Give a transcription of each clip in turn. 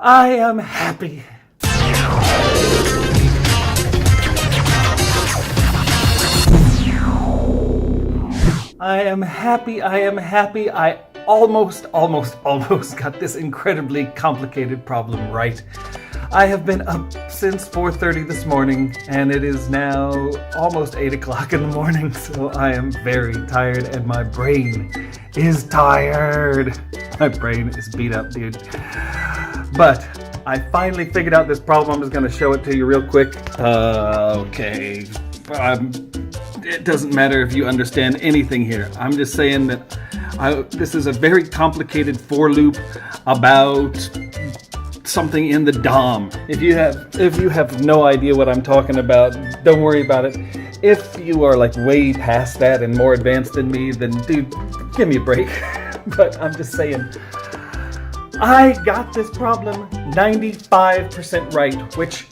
I am happy. I am happy. I almost got this incredibly complicated problem right. I have been up since 4:30 this morning, and it is now almost 8 o'clock in the morning, so I am very tired, and my brain is tired. My brain is beat up, dude. But I finally figured out this problem. I'm just going to show it to you real quick. Okay. It doesn't matter if you understand anything here. I'm just saying that this is a very complicated for loop about something in the DOM. If you have no idea what I'm talking about, don't worry about it. If you are like way past that and more advanced than me, then dude, give me a break. But I'm just saying, I got this problem 95% right, which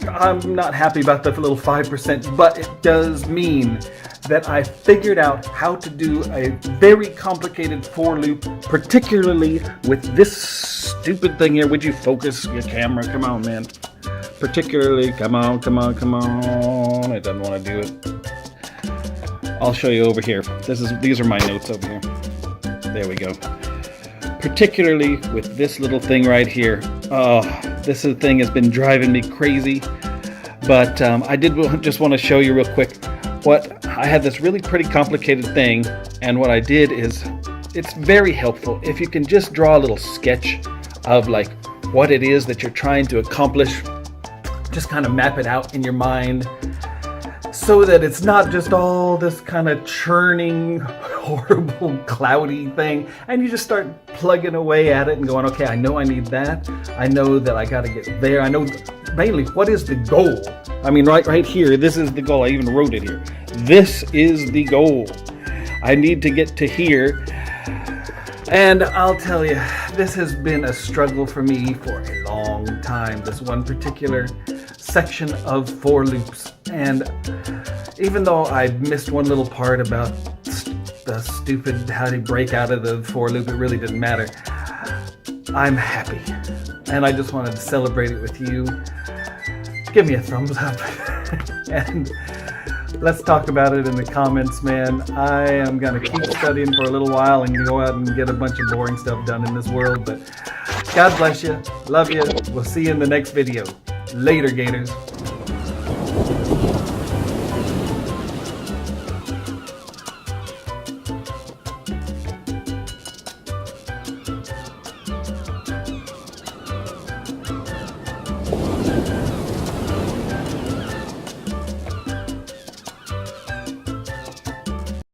I'm not happy about the little 5%, but it does mean that I figured out how to do a very complicated for loop, particularly with this stupid thing here. Would you focus your camera? Come on, man. Particularly, come on. It doesn't want to do it. I'll show you over here. These are my notes over here. There we go. Particularly with this little thing right here. This thing has been driving me crazy. But I did just want to show you real quick what I had this really pretty complicated thing, and what I did is it's very helpful if you can just draw a little sketch of like what it is that you're trying to accomplish. Just kind of map it out in your mind so that it's not just all this kind of churning, horrible, cloudy thing, and you just start plugging away at it and going, okay, I know I need that. I know that I got to get there. I know mainly what is the goal. I mean, right here, this is the goal. I even wrote it here. This is the goal. I need to get to here. And I'll tell you, this has been a struggle for me for a long time, this one particular section of for loops. And even though I missed one little part about the stupid how to break out of the for loop, it really didn't matter. I'm happy, and I just wanted to celebrate it with you. Give me a thumbs up and let's talk about it in the comments, man. I am gonna keep studying for a little while and go out and get a bunch of boring stuff done in this world, but God bless you, love you. We'll see you in the next video. Later, Gators.